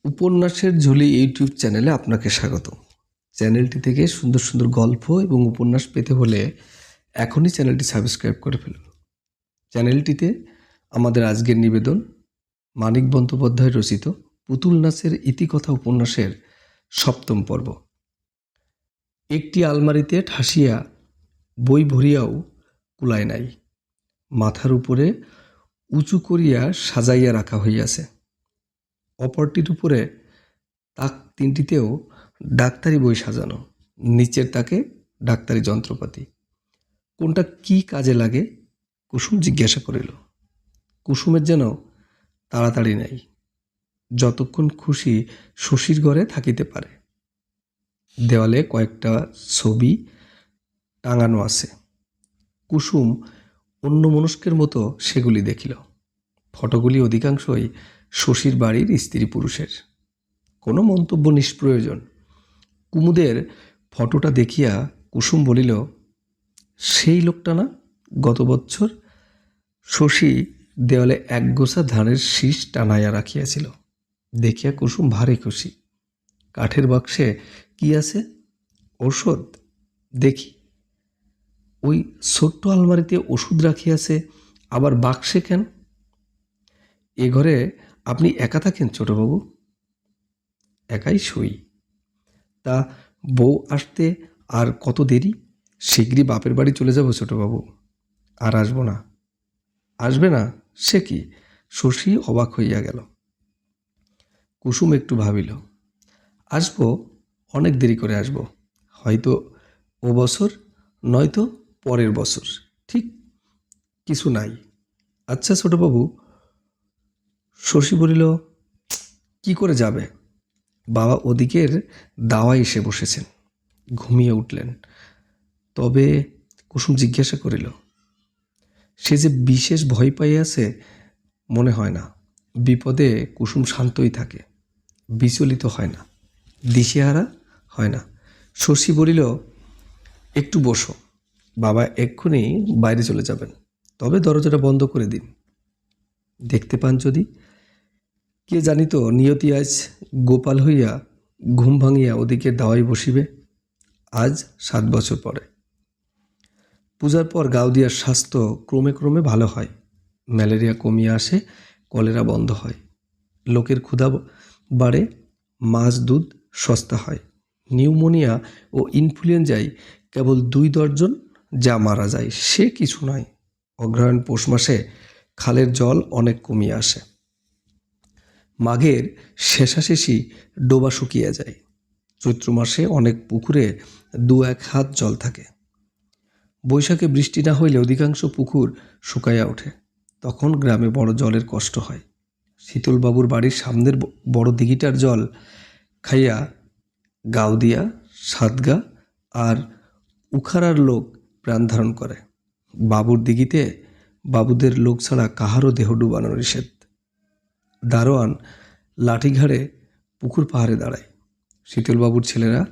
উপন্যাসের ঝুলি ইউটিউব চ্যানেলে আপনাকে স্বাগত। চ্যানেলটি থেকে সুন্দর সুন্দর গল্প এবং উপন্যাস পেতে হলে এখনই চ্যানেলটি সাবস্ক্রাইব করে ফেলুন। চ্যানেলটিতে আমাদের আজকের নিবেদন মানিক বন্দ্যোপাধ্যায় রচিত পুতুল নাচের ইতিকথা উপন্যাসের ৭ম পর্ব। একটি আলমারিতে ঠাসিয়া বই ভরিয়াও কুলায় নাই, মাথার উপরে উঁচু করিয়া সাজাইয়া রাখা হইয়াছে। অপরটির উপরে তাক তিনটিতেও ডাক্তারি বই সাজানো, নিচের তাকে ডাক্তারি যন্ত্রপাতি। কোনটা কি কাজে লাগে কুসুম জিজ্ঞাসা করিল। কুসুমের যেন তাড়াতাড়ি নাই, যতক্ষণ খুশি শশীর ঘরে থাকিতে পারে। দেওয়ালে কয়েকটা ছবি টাঙানো আছে। কুসুম অন্যমনস্কের মতো সেগুলি দেখিল। ফটোগুলি অধিকাংশই শশীর বাড়ির স্ত্রী পুরুষের। কোনো মন্তব্য নিষ্প্রয়োজন। কুমুদের ফটোটা দেখিয়া কুসুম বলিল, সেই লোকটা না গত বৎসর শশী দেওয়ালে একগোছা ধানের শীষ টানাইয়া রাখিয়াছিল। দেখিয়া কুসুম ভারী খুশি। কাঠের বাক্সে কি আছে? ওষুধ। দেখি। ওই ছোট্ট আলমারিতে ওষুধ রাখিয়াছে, আবার বাক্সে কেন? এ ঘরে আপনি একা থাকেন ছোটবাবু? একাই শুই। তা বউ আসতে আর কত দেরি? শীঘ্রই বাপের বাড়ি চলে যাব ছোটবাবু। আর আসবো না। আসবে না? সে কি? শশী অবাক হইয়া গেল। কুসুম একটু ভাবিল। আসবো, অনেক দেরি করে আসবো। হয়তো ও বছর, নয়তো পরের বছর। ঠিক কিছু নাই। আচ্ছা ছোটবাবু। শশী বলিল, কি করে যাবে? বাবা ওদিকের দাওয়ায় এসে বসেছেন। ঘুমিয়ে উঠলেন। তবে কুসুম জিজ্ঞাসা করিল, সে যে বিশেষ ভয় পাইয়াছে মনে হয় না। বিপদে কুসুম শান্তই থাকে, বিচলিত হয় না, দিশেহারা হয় না। শশী বলিল, একটু বসো, বাবা এক্ষুনি বাইরে চলে যাবেন, তবে দরজাটা বন্ধ করে দিন। দেখতে পান যদি। কে জানিত নিয়তি আজ গোপাল হইয়া ঘুম ভাঙিয়া ওদিকে দাওয়ায় বসিবে। আজ 7 বছর পরে। পূজার পর গাউদিয়ার স্বাস্থ্য ক্রমে ক্রমে ভালো হয়। ম্যালেরিয়া কমিয়ে আসে, কলেরা বন্ধ হয়, লোকের ক্ষুধা বাড়ে, মাছ দুধ সস্তা হয়। নিউমোনিয়া ও ইনফ্লুয়েঞ্জায় কেবল 2 দর্জন যা মারা যায় সে কিছু নয়। অগ্রহায়ণ পৌষ মাসে খালের জল অনেক কমিয়ে আসে। মাঘের শেষাশেষি ডোবা শুকিয়ে যায়। চৈত্র মাসে অনেক পুকুরে 2-1 হাত জল থাকে। বৈশাখে বৃষ্টি না হইলে অধিকাংশ পুকুর শুকাইয়া ওঠে। তখন গ্রামে বড় জলের কষ্ট হয়। শীতলবাবুর বাড়ির সামনের বড় দিঘিটার জল খাইয়া গাউদিয়া, সাতগা আর উখারার লোক প্রাণ ধারণ করে। বাবুর দিঘিতে বাবুদের লোক ছাড়া কাহারও দেহ ডুবানো নিষেধ। দারোয়ান লাঠিঘাড়ে পুকুর পাহাড়ে দাঁড়ায়। শীতলবাবুর ছেলেরা,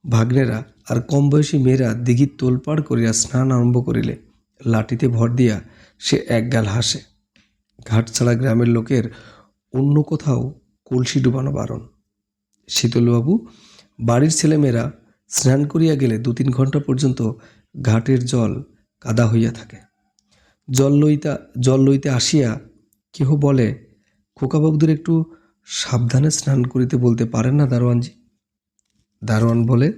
ভাগ্নেরা আর কম বয়সী মেয়েরা দিঘির তোলপাড় করিয়া স্নান আরম্ভ করিলে লাঠিতে ভর দিয়া সে একগাল হাসে। ঘাট ছাড়া গ্রামের লোকের অন্য কোথাও কলসি ডুবানো বারণ। শীতলবাবু বাড়ির ছেলেমেয়েরা স্নান করিয়া গেলে 2-3 ঘন্টা পর্যন্ত ঘাটের জল কাদা হইয়া থাকে। জল লইতে আসিয়া কেহ বলে, খোকাবাবুদের একটু সাবধানে স্নান করিতে বলতে পারেন না দারোয়ানজি? দারোয়ান বলে,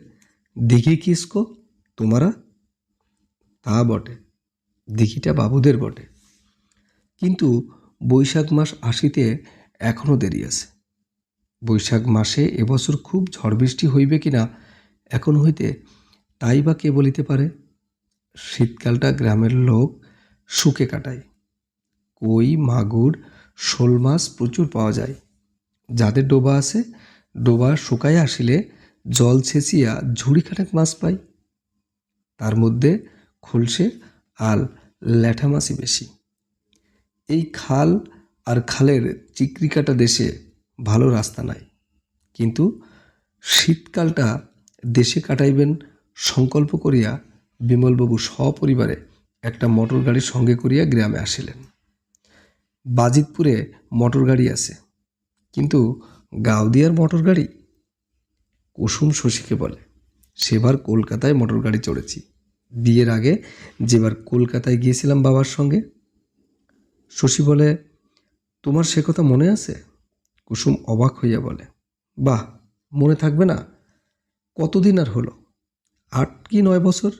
দিঘি কিসকো তোমারা? তা বটে, দিঘিটা বাবুদের বটে, কিন্তু বৈশাখ মাস আসিতে এখনো দেরি আছে। বৈশাখ মাসে এবছর খুব ঝড় বৃষ্টি হইবে কিনা এখন হইতে তাই বা কে বলিতে পারে। শীতকালটা গ্রামের লোক সুখে কাটায়। কই, মাগুর, শোল মাছ প্রচুর পাওয়া যায়। যাদের ডোবা আছে, ডোবা শুকাইয়া আসিলে জল ছেঁচিয়া ঝুড়িখানেক মাছ পাই। তার মধ্যে খলসে আর ল্যাঠা মাছই বেশি। এই খাল আর খালের চিকরিকাটা দেশে ভালো রাস্তা নাই, কিন্তু শীতকালটা দেশে কাটাইবেন সংকল্প করিয়া বিমলবাবু সপরিবারে একটা মোটর গাড়ি সঙ্গে করিয়া গ্রামে আসিলেন। বাজিতপুরে মোটর গাড়ি আছে, কিন্তু গাউদিয়ার মোটর গাড়ি? কুসুম শশীকে বলে, সেবার কলকাতায় মোটর গাড়ি চড়েছি, বিয়ের আগে যেবার কলকাতায় গিয়েছিলাম বাবার সঙ্গে। শশী বলে, তোমার সে কথা মনে আছে? কুসুম অবাক হইয়া বলে, বাহ, মনে থাকবে না? কতদিন আর হলো, 8 কি 9 বছর।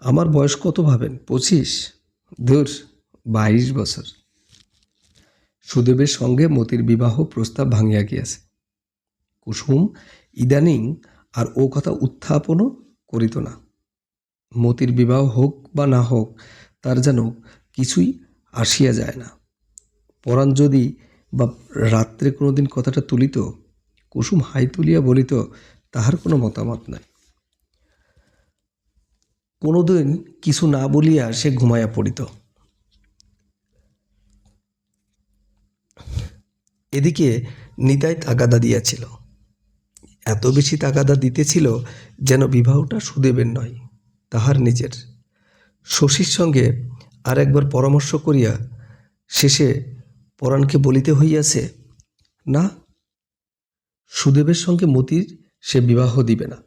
আমার বয়স কত ভাবেন, 25? ধুর, 22 বছর। সুদেবের সঙ্গে মতির বিবাহ প্রস্তাব ভাঙিয়া গিয়াছে। কুসুম ইদানিং আর ও কথা উত্থাপনও করিত না। মতির বিবাহ হোক বা না হোক, তার যেন কিছুই আসিয়া যায় না। পরাণ যদি বা রাত্রে কোনোদিন কথাটা তুলিত, কুসুম হাই তুলিয়া বলিত, তাহার কোনো মতামত নাই। কোনোদিন কিছু না বলিয়া সে ঘুমাইয়া পড়িত। এদিকে নিতাই তাগাদা দিয়াছিল, এত বেশি তাগাদা দিতেছিল যেন বিবাহটা সুদেবের নয়, তাহার নিজের। শশীর সঙ্গে আর একবার পরামর্শ করিয়া শেষে পরাণকে বলিতে হইয়াছে, না, সুদেবের সঙ্গে মতির সে বিবাহ দিবে না।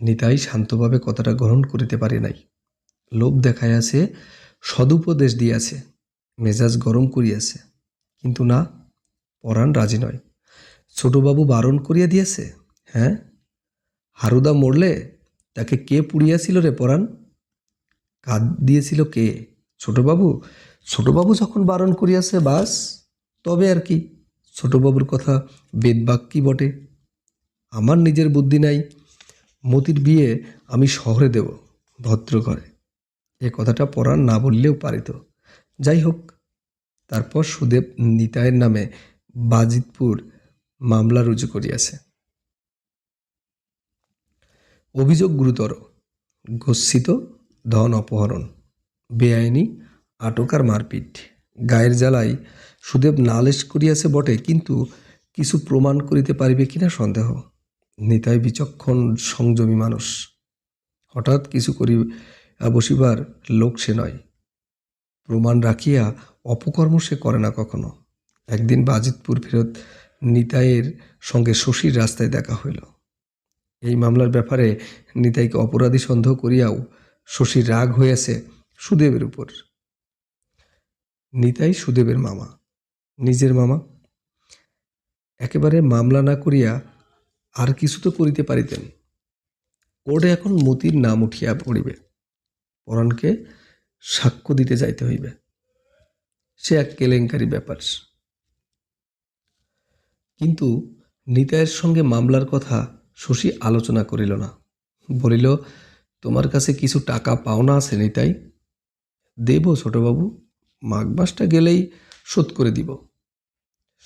নিতাই শান্তভাবে কথাটা গ্রহণ করিতে পারে নাই। লোভ দেখাইয়াছে, সদুপদেশ দিয়াছে, মেজাজ গরম করিয়াছে, কিন্তু না, পরাণ রাজি নয়। ছোটবাবু বারণ করিয়া দিয়েছে। হ্যাঁ, হারুদা মরলে তাকে কে পুড়িয়াছিল রে পরাণ? কাঁদ দিয়েছিল কে? ছোটবাবু? ছোটবাবু যখন বারণ করিয়াছে, বাস, তবে আর কি। ছোটবাবুর কথা বেদবাক্যই বটে। আমার নিজের বুদ্ধি নাই। মতির বিয়ে আমি শহরে দেব, ভদ্র ঘরে। এ কথাটা পরাণ না বললেও পারিত। যাই হোক, তারপর সুদেব নিতাইয়ের নামে বাজিতপুর মামলা রুজু করিয়াছে। অভিযোগ গুরুতর, গচ্ছিত ধন অপহরণ, বেআইনি আটক আর মারপিট। গায়ের জ্বালাই সুদেব নালিশ করিয়াছে বটে, কিন্তু কিছু প্রমাণ করিতে পারিবে কিনা সন্দেহ। নিতাই বিচক্ষণ সংযমী মানুষ, হঠাৎ কিছু করিয়া বসিবার লোক সে নয়। প্রমাণ রাখিয়া অপকর্ম সে করে না কখনো। একদিন বাজিতপুর ফেরত নিতাইয়ের সঙ্গে শশীর রাস্তায় দেখা হইল। এই মামলার ব্যাপারে নিতাইকে অপরাধী সন্দেহ করিয়াও শশীর রাগ হইয়াছে সুদেবের উপর। নিতাই সুদেবের মামা, নিজের মামা। একেবারে মামলা না করিয়া আর কিছু তো করিতে পারিতেন। কোর্টে এখন মতির নাম উঠিয়া পড়িবে, পরাণকে সাক্ষ্য দিতে যাইতে হইবে। সে এক কেলেঙ্কারি ব্যাপার। কিন্তু নিতাইয়ের সঙ্গে মামলার কথা শশী আলোচনা করিল না। বলিল, তোমার কাছে কিছু টাকা পাওনা আছে নিতাই? দেব ছোটবাবু, মাঘ মাসটা গেলেই শোধ করে দিব।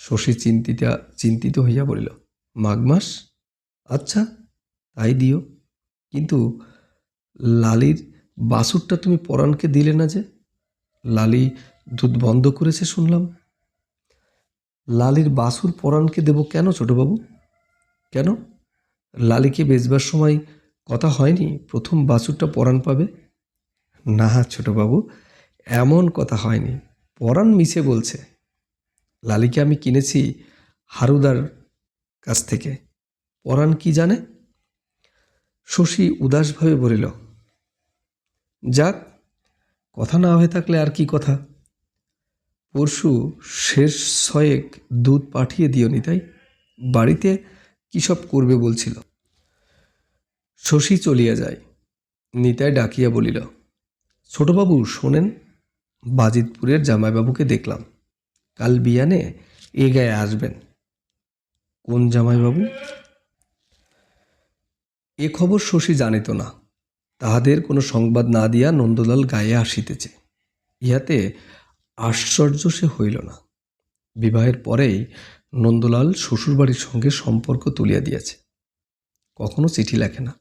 শশী চিন্তিত হইয়া বলিল, মাঘ মাস? আচ্ছা, তাই দিও। কিন্তু লালির বাছুরটা তুমি পরাণকে দিলে না যে? লালি দুধ বন্ধ করেছে শুনলাম। লালির বাছুর পরাণকে দেব কেন ছোটবাবু? কেন, লালিকে বেচবার সময় কথা হয়নি প্রথম বাছুরটা পরাণ পাবে? না ছোটবাবু, এমন কথা হয়নি, পরাণ মিছে বলছে। লালিকে আমি কিনেছি হারুদার কাছ থেকে। পরাণ কি জানে? শশী উদাসভাবে বলিল, যাক, কথা না হয়ে থাকলে আর কি কথা। পরশু শেষ 6 দুধ পাঠিয়ে দিও নিতাই, বাড়িতে কী সব করবে বলছিল। শশী চলিয়া যায়। নিতাই ডাকিয়া বলিল, ছোটবাবু শোনেন, বাজিতপুরের জামাইবাবুকে দেখলাম, কাল বিয়ানে এ গায়ে আসবেন। কোন জামাইবাবু? এ খবর শশী জানিত না। তাহাদের কোনো সংবাদ না দিয়া নন্দলাল গায়ে আসিতেছে, ইহাতে আশ্চর্য সে হইল না। বিবাহের পরেই নন্দলাল শ্বশুরবাড়ির সঙ্গে সম্পর্ক তুলিয়া দিয়াছে। কখনো চিঠি লেখে না,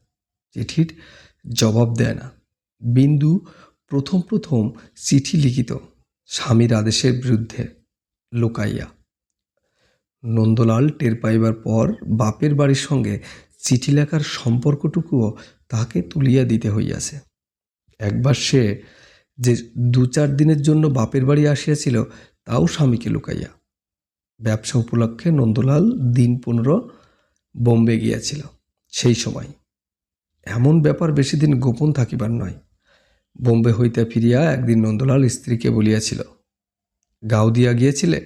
চিঠির জবাব দেয় না। বিন্দু প্রথম প্রথম চিঠি লিখিত স্বামীর আদেশের বিরুদ্ধে, লুকাইয়া। নন্দলাল টের পাইবার পর বাপের বাড়ির সঙ্গে চিঠি লেখার সম্পর্কটুকুও তাহাকে তুলিয়া দিতে হইয়াছে। একবার সে যে 2-4 দিনের জন্য বাপের বাড়ি আসিয়াছিল, তাও স্বামীকে লুকাইয়া। ব্যবসা উপলক্ষে নন্দলাল দিন 15 বোম্বে গিয়াছিল। সেই সময় এমন ব্যাপার বেশি দিন গোপন থাকিবার নয়। বোম্বে হইতে ফিরিয়া একদিন নন্দলাল স্ত্রীকে বলিয়াছিল, গাও দিয়া গিয়েছিলে?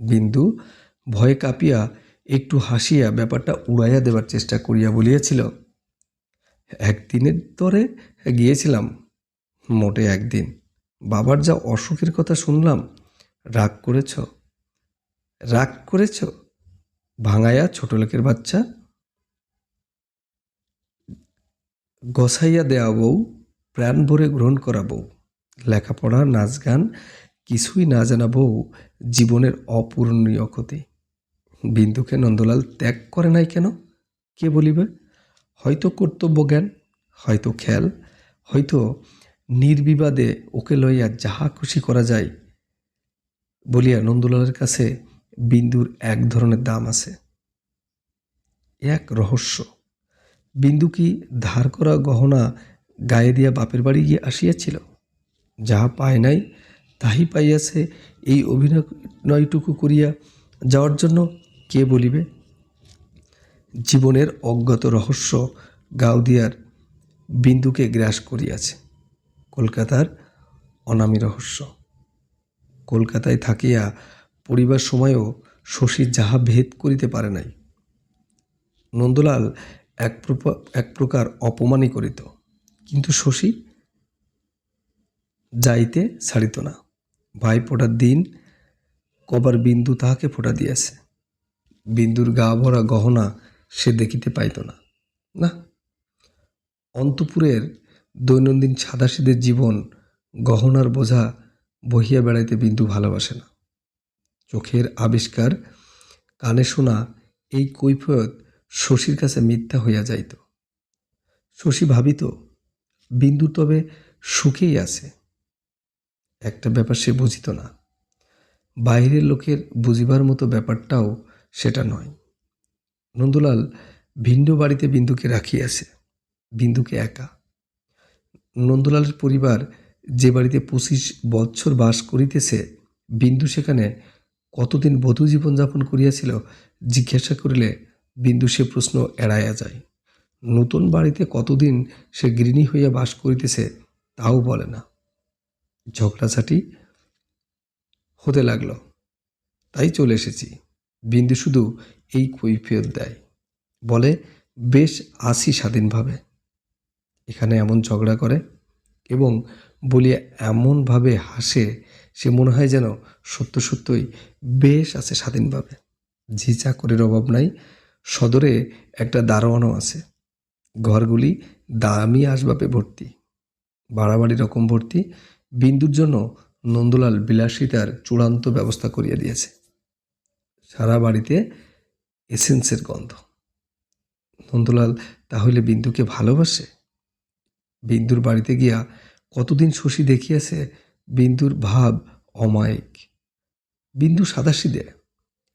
বিন্দু ভয়ে কাঁপিয়া একটু হাসিয়া ব্যাপারটা উড়াইয়া দেবার চেষ্টা করিয়া বলিয়াছিল, একদিনের তরে গিয়েছিলাম, মোটে একদিন। বাবার যা অসুখের কথা শুনলাম। রাগ করেছ? রাগ করেছ? ভাঙাইয়া ছোট লোকের বাচ্চা। গসাইয়া দেয়া বউ, প্রাণ ভরে গ্রহণ করা বউ, লেখাপড়া নাচ গান কিছুই না জানা বউ, জীবনের অপূরণীয় ক্ষতি। বিন্দুকে নন্দলাল ত্যাগ করে নাই কেন? কে বলিবে? হয়তো কর্তব্য জ্ঞান, হয়তো খেয়াল, হয়তো নির্বিবাদে ওকে লইয়া যাহা খুশি করা যায় বলিয়া নন্দলালের কাছে বিন্দুর এক ধরনের দাম আছে, এক রহস্য। বিন্দু কি ধার করা গহনা গায়ে দিয়া বাপের বাড়ি গিয়ে আসিয়াছিল? যাহা পায় নাই তাই পাইয়াছে, এই অভিনয়টুকু করিয়া যাওয়ার জন্য কে বলিবে? জীবনের অজ্ঞাত রহস্য গাউদিয়ার বিন্দুকে গ্রাস করিয়াছে। কলকাতার অনামী রহস্য। কলকাতায় থাকিয়া পড়িবার সময়ও শশী যাহা ভেদ করিতে পারে নাই। নন্দলাল এক প্রকার অপমানই করিত, কিন্তু শশী যাইতে ছাড়িত না। ভাই ফোটার দিন কবার বিন্দু তাহাকে ফোঁটা দিয়াছে। বিন্দুর গা ভরা গহনা সে দেখিতে পাইত না। না, অন্তপুরের দৈনন্দিন সাদাসিদের জীবন গহনার বোঝা বহিয়া বেড়াইতে বিন্দু ভালোবাসে না। চোখের আবিষ্কার, কানে শোনা এই কৈফিয়ত শশীর কাছে মিথ্যা হইয়া যাইত। শশী ভাবিত বিন্দু তবে সুখেই আছে। একটা ব্যাপার সে বুঝিত না, বাইরের লোকের বুঝিবার মতো ব্যাপারটাও সেটা নয়। নন্দলাল ভিন্ন বাড়িতে বিন্দুকে রাখিয়াছে, বিন্দুকে একা। নন্দলালের পরিবার যে বাড়িতে 25 বৎসর বাস করিতেছে, বিন্দু সেখানে কতদিন বধূ জীবনযাপন করিয়াছিল জিজ্ঞাসা করিলে বিন্দু সে প্রশ্ন এড়াইয়া যায়। নতুন বাড়িতে কতদিন সে গৃহিণী হইয়া বাস করিতেছে তাও বলে না। ঝগড়াঝাটি হতে লাগলো, তাই চলে এসেছি। বিন্দু শুধু এই কৈফিয়ত দেয়, বলে বেশ আছি স্বাধীনভাবে। এখানে এমন ঝগড়া করে এবং বলিয়া এমনভাবে হাসে, সে মনে হয় যেন সত্য সত্যই বেশ আছে স্বাধীনভাবে। ঝি চাকরের অভাব নাই, সদরে একটা দারোয়ানও আছে। ঘরগুলি দামি আসবাবে ভর্তি, বাড়াবাড়ি রকম ভর্তি। বিন্দুর জন্য নন্দলাল বিলাসিতার চূড়ান্ত ব্যবস্থা করিয়া দিয়েছে। সারা বাড়িতে এসেন্সের গন্ধ। নন্দলাল তাহলে বিন্দুকে ভালোবাসে? বিন্দুর বাড়িতে গিয়া কতদিন শশী দেখিয়াছে বিন্দুর ভাব অমায়িক। বিন্দু সাদাসিদে।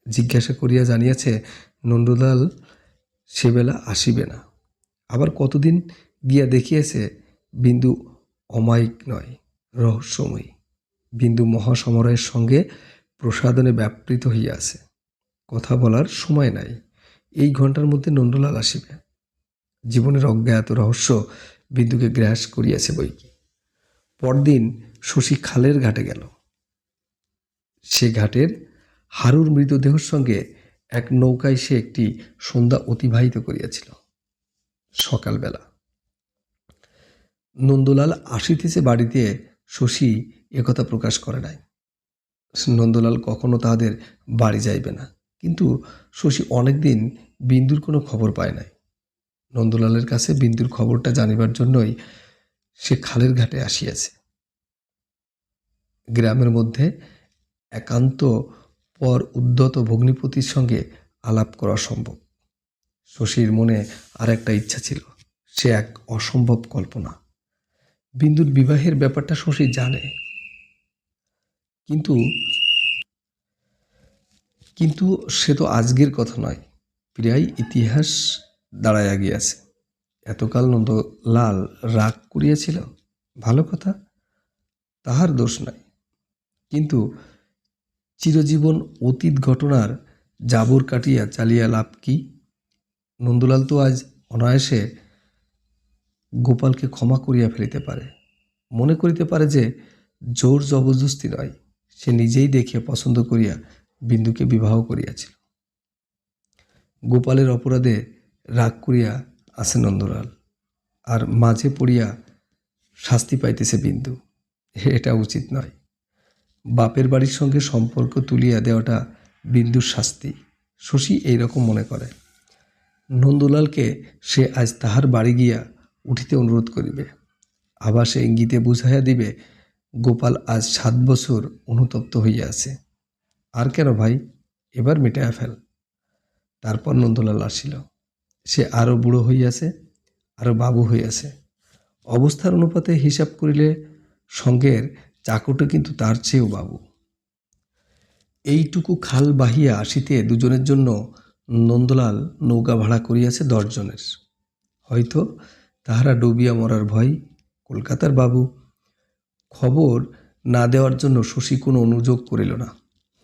জিজ্ঞাসা করিয়া জানিয়াছে নন্দলাল সেবেলা আসিবে না। আবার কতদিন গিয়া দেখিয়াছে বিন্দু অমায়িক নয়, রহস্যময়ী। বিন্দু মহাসমরের সঙ্গে প্রসাদনে ব্যাপৃত হইয়াছে। কথা বলার সময় নাই। এই ঘণ্টার মধ্যে নন্দলাল আসিবে। জীবনের অজ্ঞাত রহস্য বিন্দুকে গ্রাস করিয়াছে বইকি। পরদিন শশী খালের ঘাটে গেল। সে ঘাটের হারুর মৃতদেহের সঙ্গে এক নৌকায় সে একটি সন্ধ্যা অতিবাহিত করিয়াছিল। সকালবেলা নন্দলাল আসিতেছে বাড়িতে, শশী একথা প্রকাশ করে নাই। নন্দলাল কখনো তাহাদের বাড়ি যাইবে না, কিন্তু শশী অনেকদিন বিন্দুর কোনো খবর পায় নাই। নন্দলালের কাছে বিন্দুর খবরটা জানিবার জন্যই সে খালের ঘাটে আসিয়াছে। গ্রামের মধ্যে একান্ত পর উদ্যত ভগ্নিপতির সঙ্গে আলাপ করা সম্ভব। শশীর মনে আর একটা ইচ্ছা ছিল, সে এক অসম্ভব কল্পনা। বিন্দুর বিবাহের ব্যাপারটা শশী জানে, কিন্তু কিন্তু সে তো আজকের কথা নয়, প্রায় ইতিহাস দাঁড়াইয়া গিয়াছে। এতকাল নন্দলাল রাগ করিয়াছিল, ভালো কথা, তাহার দোষ নাই। কিন্তু চিরজীবন অতীত ঘটনার জাবর কাটিয়া চালিয়া লাভ কি? নন্দলাল তো আজ অনায়াসে গোপালকে ক্ষমা করিয়া ফেলিতে পারে, মনে করিতে পারে যে জোর জবরদস্তি নয়, সে নিজেই দেখিয়া পছন্দ করিয়া বিন্দুকে বিবাহ করিয়াছিল। গোপালের অপরাধে রাগ করিয়া আছে নন্দলাল, আর মাঝে পড়িয়া শাস্তি পাইতেছে বিন্দু। এটা উচিত নয়। বাপের বাড়ির সঙ্গে সম্পর্ক তুলিয়া দেওয়াটা বিন্দুর শাস্তি, শশী এইরকম মনে করে। নন্দলালকে সে আজ তাহার বাড়ি গিয়া উঠিতে অনুরোধ করিবে, আবার সে ইঙ্গিতে বুঝাইয়া দিবে গোপাল আজ 7 বছর অনুতপ্ত হইয়া আছে। আর কেন ভাই, এবার মিটাইয়া ফেল। তারপর নন্দলাল আসিল। সে আরও বুড়ো হইয়াছে, আরও বাবু হইয়াছে। অবস্থার অনুপাতে হিসাব করিলে সঙ্গের চাকরটা কিন্তু তার চেয়েও বাবু। এইটুকু খাল বাহিয়া আসিতে দুজনের জন্য নন্দলাল নৌকা ভাড়া করিয়াছে 10 জনের। হয়তো তাহারা ডুবিয়া মরার ভয়। কলকাতার বাবু। খবর না দেওয়ার জন্য শশী কোনো অনুযোগ করিল না,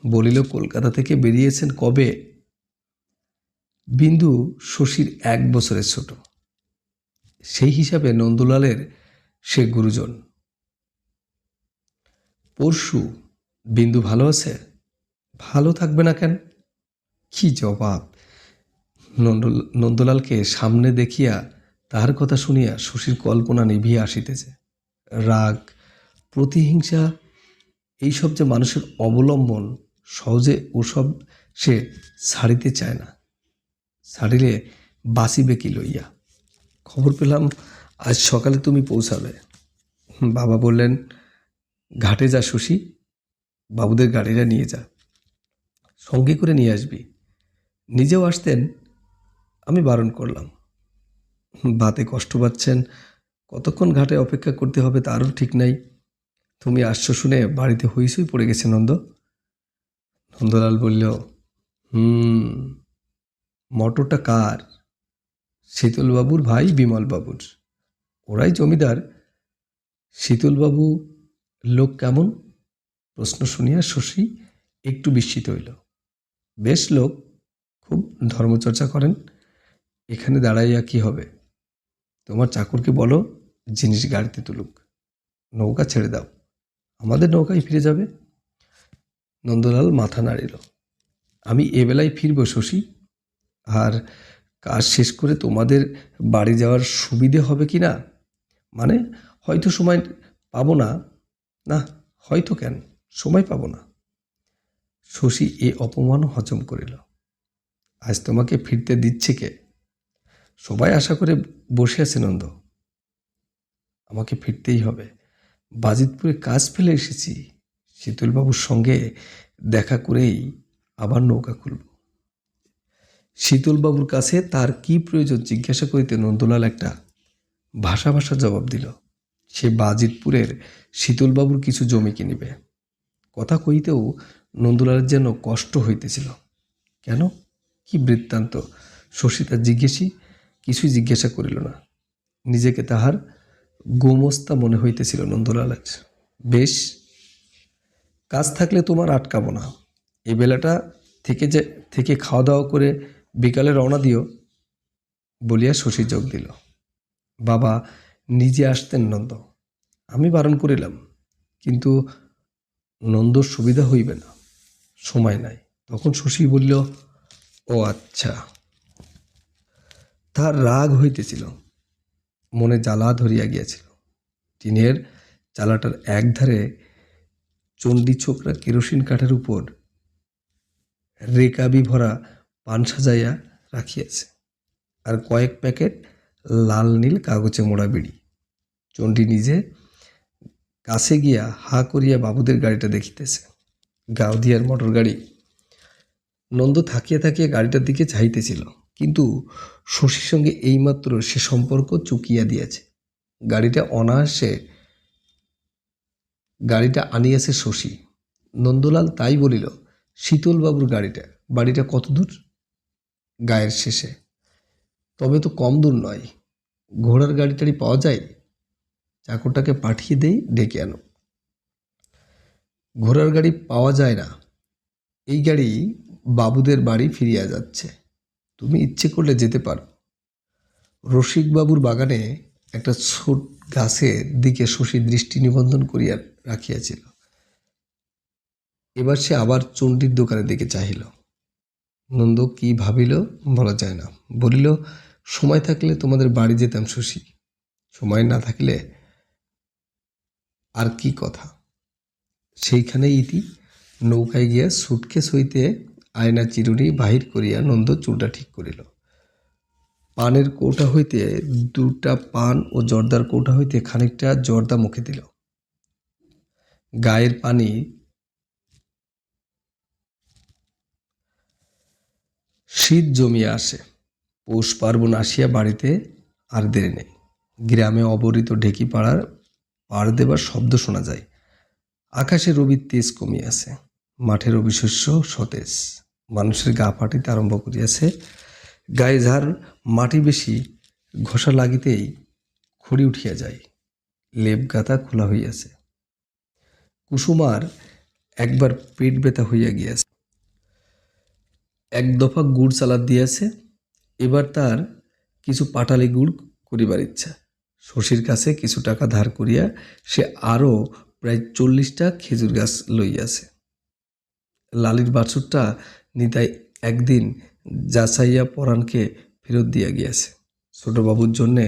বলিল কলকাতা থেকে বেরিয়েছেন কবে? বিন্দু শশীর 1 বছরের ছোট, সেই হিসাবে নন্দলালের সে গুরুজন। পরশু। বিন্দু ভালো আছে? ভালো থাকবে না কেন? কি জবাব! নন্দলালকে সামনে দেখিয়া তাহার কথা শুনিয়া শশীর কল্পনা নিভিয়া আসিতেছে। রাগ, প্রতিহিংসা, এইসব যে মানুষের অবলম্বন, সহজে ওসব সে ছাড়িতে চায় না। ছাড়িলে বাঁচিবে কি লইয়া? খবর পেলাম আজ সকালে তুমি পৌঁছাবে। বাবা বললেন, ঘাটে যা শশী, বাবুদের গাড়িটা নিয়ে যা, সঙ্গে করে নিয়ে আসবি। নিজেও আসতেন, আমি বারণ করলাম। বাতে কষ্ট পাচ্ছেন, কতক্ষণ ঘাটে অপেক্ষা করতে হবে তারও ঠিক নাই। তুমি আসছো শুনে বাড়িতে হইসই পড়ে গেছে নন্দ। নন্দলাল বলল, মোটরটা কার? শীতলবাবুর ভাই বিমলবাবুর। ওরাই জমিদার। শীতলবাবু লোক কেমন? প্রশ্ন শুনিয়া শশী একটু বিস্মিত হইল। বেশ লোক, খুব ধর্মচর্চা করেন। এখানে দাঁড়াইয়া কি হবে? তোমার চাকরকে বলো জিনিস গাড়িতে তুলুক, নৌকা ছেড়ে দাও, আমাদের নৌকায় ফিরে যাবে। নন্দলাল মাথা নাড়িল। আমি এবেলায় ফিরব শশী, আর কাজ শেষ করে তোমাদের বাড়ি যাওয়ার সুবিধে হবে কি না, মানে হয়তো সময় পাবো না। না, হয়তো কেন, সময় পাবো না। শশী এ অপমান হজম করিল। আজ তোমাকে ফিরতে দিচ্ছে কে? সবাই আশা করে বসে আছে নন্দ। আমাকে ফিরতেই হবে। বাজিতপুরে কাজ ফেলে এসেছি। শীতলবাবুর সঙ্গে দেখা করেই আবার নৌকা খুলব। শীতলবাবুর কাছে তার কি প্রয়োজন জিজ্ঞাসা করিতে নন্দলাল একটা ভাষা ভাষা জবাব দিল। সে বাজিতপুরের শীতলবাবুর কিছু জমি কিনিবে। কথা কইতেও নন্দলালের যেন কষ্ট হইতেছিল। কেন, কি বৃত্তান্ত? শশী তার কিছুই জিজ্ঞাসা করিল না। নিজেকে তাহার গোমস্তা মনে হইতেছিল নন্দলালের। বেশ, কাজ থাকলে তোমার আটকাবো না। এই বেলাটা থেকে খাওয়া দাওয়া করে বিকালে রওনা দিও, বলিয়া শশী যোগ দিল। বাবা নিজে আসতেন নন্দ, আমি বারণ করিলাম, কিন্তু নন্দর সুবিধা হইবে না, সময় নাই। তখন শশী বলল, ও আচ্ছা। তার রাগ হইতেছিল, মনে জ্বালা ধরিয়া গিয়াছিল। টিনের চালাটার একধারে চণ্ডী ছোকরা কেরোসিন কাঠের উপর রেকাবি ভরা পান সাজাইয়া রাখিয়াছে, আর কয়েক প্যাকেট লাল নীল কাগজে মোড়া বিড়ি। চণ্ডী নিজে কাছে গিয়া হা করিয়া বাবুদের গাড়িটা দেখিতেছে। গাউদিয়ার মোটর গাড়ি। নন্দ থাকিয়া থাকিয়া গাড়িটার দিকে চাইতেছিল, কিন্তু শশীর সঙ্গে এইমাত্র সে সম্পর্ক চুকিয়া দিয়াছে। গাড়িটা অনায়াসে আনিয়াছে শশী। নন্দলাল তাই বলিল, শীতলবাবুর বাড়িটা কত দূর? গায়ের শেষে। তবে তো কম দূর নয়। ঘোড়ার গাড়িটারি পাওয়া যায়? চাকরটাকে পাঠিয়ে দেই, ডেকে আনো। ঘোড়ার গাড়ি পাওয়া যায় না, এই গাড়ি বাবুদের বাড়ি ফিরিয়া যাচ্ছে, তুমি ইচ্ছে করলে যেতে পারো। রসিকবাবুর বাগানে একটা ছোট গাছের দিকে শশী দৃষ্টি নিবন্ধন করিয়া রাখিয়াছিল। এবার সে আবার চণ্ডীর দোকানের দিকে চাহিল। নন্দ কি ভাবিল বলা যায় না। বলিল, সময় থাকলে তোমাদের বাড়ি যেতাম শশী, সময় না থাকলে আর কি কথা। সেইখানে ইতি। নৌকায় গিয়া সুটকেস হইতে আয়না চিরুনি বাহির করিয়া নন্দ চুলটা ঠিক করিল। পানের কৌটা হইতে 2টা পান ও জর্দার কৌটা হইতে খানিকটা জর্দা মুখে দিল। গায়ের পানি শীত জমিয়া আসে। পৌষ পার্বণ আসিয়া বাড়িতে আর দেরি নেই। গ্রামে অবরিত ঢেকি পাড় দেবার শব্দ শোনা যায়। আকাশে রবির তেজ কমিয়াছে। মাঠের অবিশস্য সতেজ। মানুষের গা ফাটিতে আরম্ভ করিয়াছে। গায়ে যার মাটি বেশি ঘষা লাগিতেই খড়ি উঠিয়া যায়। লেপ গাতা খোলা হইয়াছে। কুসুমার একবার পেট ব্যথা হইয়া গিয়াছে। এক দফা গুড় চালাত দিয়াছে। এবার তার কিছু পাটালি গুড় করিবার ইচ্ছা। শশীর কাছে কিছু টাকা ধার করিয়া সে আরও প্রায় 40টা খেজুর গাছ লইয়াছে। লালির বাছুরটা নিতাই একদিন যাচাইয়া পরাণকে ফেরত দিয়া গিয়াছে ছোটবাবুর জন্যে,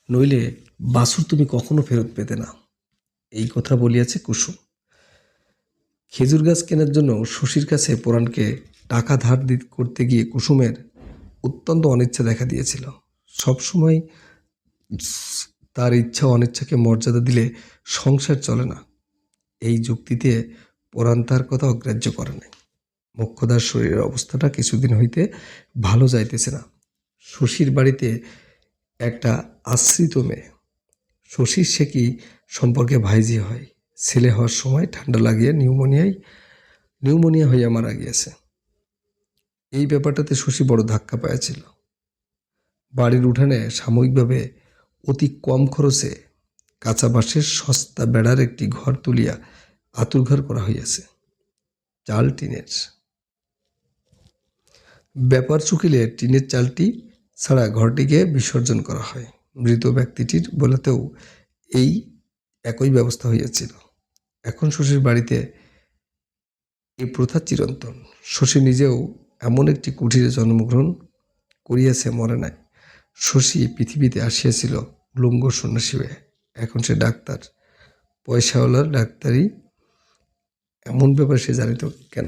নইলে বাছুর তুমি কখনো ফেরত পেতে না, এই কথা বলিয়াছে কুসুম। খেজুর গাছ কেনার জন্য শশীর কাছে পরাণকে টাকা ধার করতে গিয়ে কুসুমের অত্যন্ত অনিচ্ছা দেখা দিয়েছিল। সবসময় তার ইচ্ছা অনিচ্ছাকে মর্যাদা দিলে সংসার চলে না, এই যুক্তিতে পরাণ তার কথা অগ্রাহ্য করে নাই। মোক্ষদার শরীরের অবস্থাটা কিছুদিন হইতে ভালো যাইতেছে না। শশীর বাড়িতে একটা আশ্রিত মেয়ে। শশীর সে কি সম্পর্কে ভাইজি হয়। ছেলে হওয়ার সময় ঠান্ডা লাগিয়ে নিউমোনিয়া হইয়া মারা গিয়েছে। এই ব্যাপারটাতে শশী বড় ধাক্কা পাইয়াছিল। বাড়ির উঠানে সাময়িকভাবে অতি কম খরচে কাঁচা বাঁশের সস্তা বেড়ার একটি ঘর তুলিয়া আতুর ঘর করা হইয়াছে, চাল টিনের। ব্যাপার চুকিলে টিনের চালটি ছাড়া ঘরটিকে বিসর্জন করা হয়। মৃত ব্যক্তিটির বলেতেও এই একই ব্যবস্থা হইয়াছিল। এখন শশীর বাড়িতে এই প্রথা চিরন্তন। শশী নিজেও এমন একটি কুঠিরে জন্মগ্রহণ করিয়াছে, মরে নাই। শশী পৃথিবীতে আসিয়াছিল উলঙ্গ সন্ন্যাসী হয়ে। এখন সে ডাক্তার, পয়সাওয়ালার ডাক্তারি। এমন ব্যাপার সে জানিত কেন?